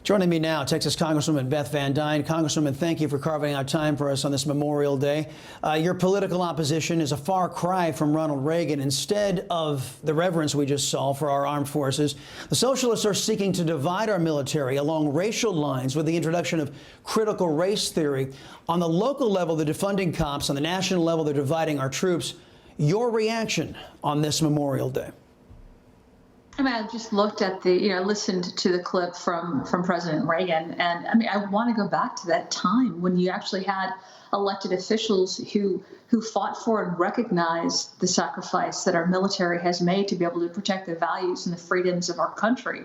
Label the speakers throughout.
Speaker 1: Joining me now, Texas Congresswoman Beth Van Duyne. Congresswoman, thank you for carving out time for us on this Memorial Day. Your political opposition is a far cry from Ronald Reagan. Instead of the reverence we just saw for our armed forces, the socialists are seeking to divide our military along racial lines with the introduction of critical race theory. On the local level, they're defunding cops. On the national level, they're dividing our troops. Your reaction on this Memorial Day?
Speaker 2: I mean, I just looked at listened to the clip from President Reagan, and I mean, I want to go back to that time when you actually had elected officials who fought for and recognized the sacrifice that our military has made to be able to protect the values and the freedoms of our country.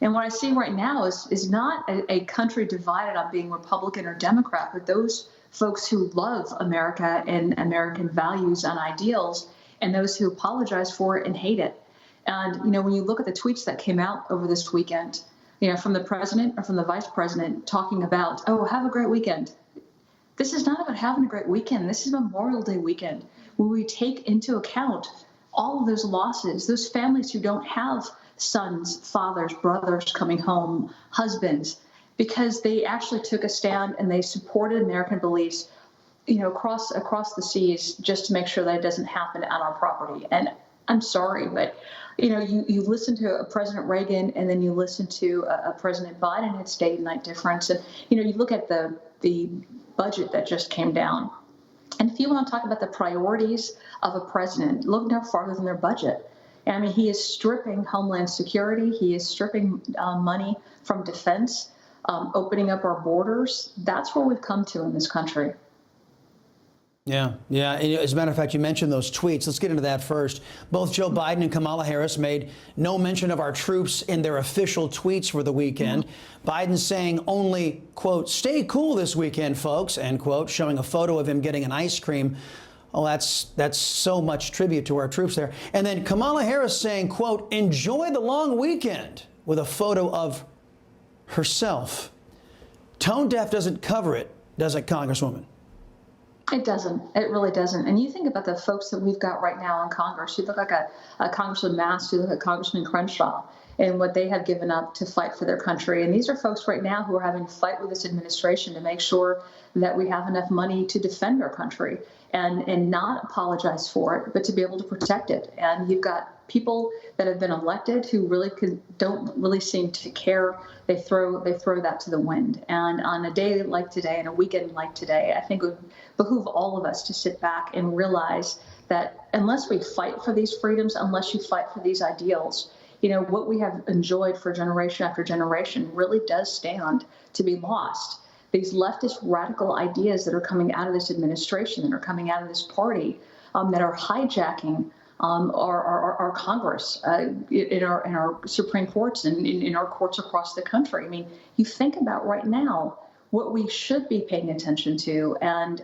Speaker 2: And what I see right now is not a country divided on being Republican or Democrat, but those folks who love America and American values and ideals, and those who apologize for it and hate it. And, when you look at the tweets that came out over this weekend, from the president or from the vice president talking about, oh, have a great weekend. This is not about having a great weekend. This is Memorial Day weekend, where we take into account all of those losses, those families who don't have sons, fathers, brothers coming home, husbands, because they actually took a stand and they supported American beliefs, across the seas, just to make sure that it doesn't happen on our property. And I'm sorry, but you listen to President Reagan and then you listen to President Biden. It's day and night difference. And you look at the budget that just came down. And if you want to talk about the priorities of a president, look no farther than their budget. I mean, he is stripping Homeland Security. He is stripping money from defense, opening up our borders. That's where we've come to in this country.
Speaker 1: Yeah. As a matter of fact, you mentioned those tweets. Let's get into that first. Both Joe Biden and Kamala Harris made no mention of our troops in their official tweets for the weekend. Biden saying only, quote, stay cool this weekend, folks, end quote, showing a photo of him getting an ice cream. Oh, that's so much tribute to our troops there. And then Kamala Harris saying, quote, enjoy the long weekend, with a photo of herself. Tone deaf doesn't cover it, does it, Congresswoman?
Speaker 2: It doesn't. It really doesn't. And you think about the folks that we've got right now in Congress. You look like a Congressman Mast, you look at Congressman Crenshaw, and what they have given up to fight for their country. And these are folks right now who are having to fight with this administration to make sure that we have enough money to defend our country and not apologize for it, but to be able to protect it. And you've got people that have been elected who really don't really seem to care. They throw that to the wind. And on a day like today and a weekend like today, I think it would behoove all of us to sit back and realize that unless we fight for these freedoms, unless you fight for these ideals, what we have enjoyed for generation after generation really does stand to be lost. These leftist radical ideas that are coming out of this administration, that are coming out of this party, that are hijacking our Congress, in our Supreme Courts and in our courts across the country. I mean, you think about right now what we should be paying attention to. And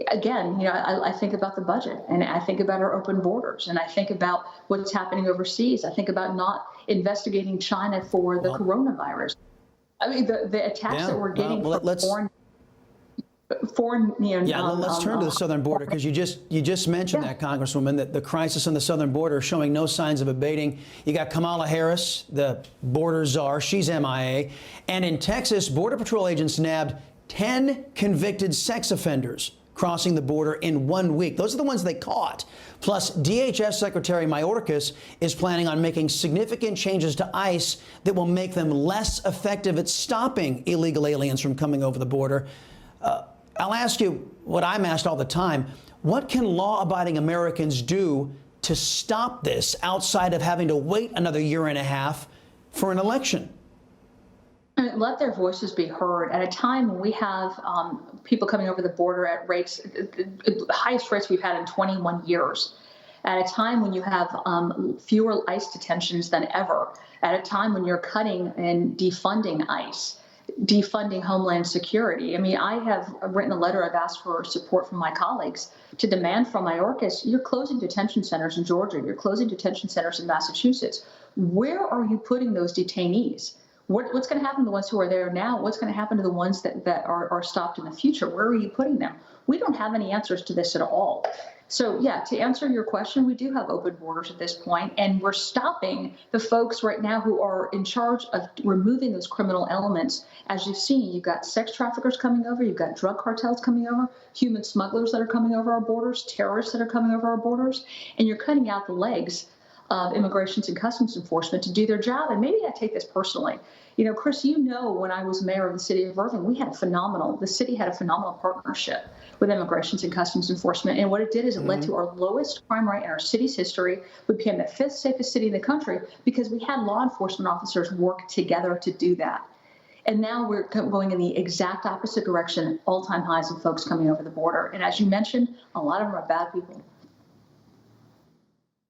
Speaker 2: again, I think about the budget, and I think about our open borders, and I think about what's happening overseas. I think about not investigating China for the coronavirus. I mean, the attacks that we're getting from foreign.
Speaker 1: Let's turn to the southern border, because you just mentioned that, Congresswoman, that the crisis on the southern border is showing no signs of abating. You got Kamala Harris, the border czar, she's MIA, and in Texas, Border Patrol agents nabbed 10 convicted sex offenders crossing the border in 1 week. Those are the ones they caught. Plus, DHS Secretary Mayorkas is planning on making significant changes to ICE that will make them less effective at stopping illegal aliens from coming over the border. I'll ask you what I'm asked all the time. What can law-abiding Americans do to stop this outside of having to wait another year and a half for an election?
Speaker 2: Let their voices be heard at a time when we have people coming over the border at rates, the highest rates we've had in 21 years, at a time when you have fewer ICE detentions than ever, at a time when you're cutting and defunding ICE, defunding Homeland Security. I mean, I have written a letter. I've asked for support from my colleagues to demand from Mayorkas, you're closing detention centers in Georgia. You're closing detention centers in Massachusetts. Where are you putting those detainees? What's going to happen to the ones who are there now? What's going to happen to the ones that are stopped in the future? Where are you putting them? We don't have any answers to this at all. So, yeah, to answer your question, we do have open borders at this point, and we're stopping the folks right now who are in charge of removing those criminal elements. As you've seen, you've got sex traffickers coming over, you've got drug cartels coming over, human smugglers that are coming over our borders, terrorists that are coming over our borders, and you're cutting out the legs of Immigration and Customs Enforcement to do their job. And maybe I take this personally. You know, Chris, when I was mayor of the city of Irving, the city had a phenomenal partnership with Immigration and Customs Enforcement. And what it did is it led to our lowest crime rate in our city's history. We became the 5th safest city in the country because we had law enforcement officers work together to do that. And now we're going in the exact opposite direction, all-time highs of folks coming over the border. And as you mentioned, a lot of them are bad people.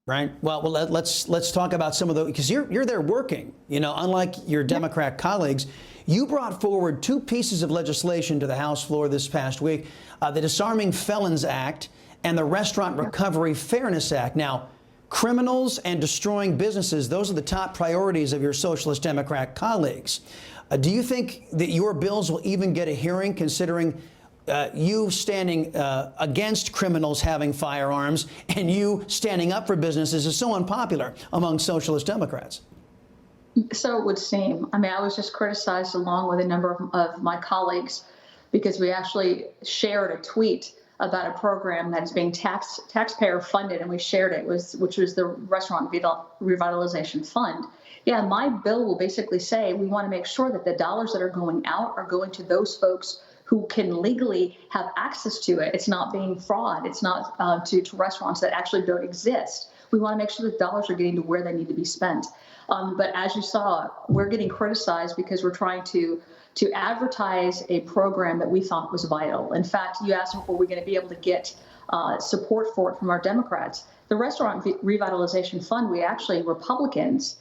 Speaker 1: Right. Well, let's talk about some of the, because you're there working. You know, unlike your Democrat colleagues, you brought forward 2 pieces of legislation to the House floor this past week: the Disarming Felons Act and the Restaurant Recovery Fairness Act. Now, criminals and destroying businesses, those are the top priorities of your Socialist Democrat colleagues. Do you think that your bills will even get a hearing, considering you standing against criminals having firearms and you standing up for businesses is so unpopular among Socialist Democrats?
Speaker 2: So it would seem. I mean, I was just criticized along with a number of my colleagues because we actually shared a tweet about a program that is being taxpayer funded, and we shared it, which was the Restaurant Revitalization Fund. Yeah, my bill will basically say we want to make sure that the dollars that are going out are going to those folks who can legally have access to it. It's not being fraud. It's not to restaurants that actually don't exist. We want to make sure that dollars are getting to where they need to be spent. But as you saw, we're getting criticized because we're trying to advertise a program that we thought was vital. In fact, you asked if we're going to be able to get support for it from our Democrats. The Restaurant Revitalization Fund, Republicans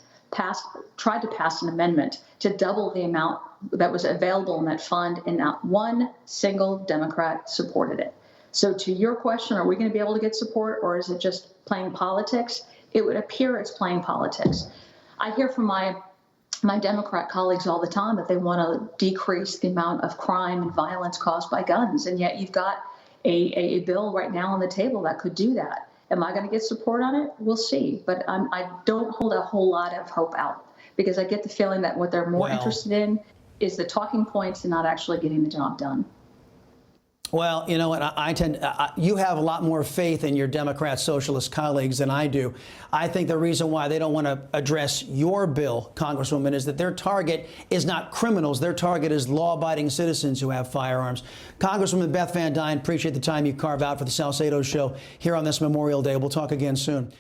Speaker 2: tried to pass an amendment to double the amount that was available in that fund, and not one single Democrat supported it. So to your question, are we going to be able to get support, or is it just playing politics? It would appear it's playing politics. I hear from my Democrat colleagues all the time that they want to decrease the amount of crime and violence caused by guns, and yet you've got a bill right now on the table that could do that. Am I going to get support on it? We'll see. But I don't hold a whole lot of hope out, because I get the feeling that what they're more interested in is the talking points and not actually getting the job done.
Speaker 1: Well, you know what, you have a lot more faith in your Democrat socialist colleagues than I do. I think the reason why they don't want to address your bill, Congresswoman, is that their target is not criminals. Their target is law-abiding citizens who have firearms. Congresswoman Beth Van Duyne, appreciate the time you carve out for the Salcedo Show here on this Memorial Day. We'll talk again soon.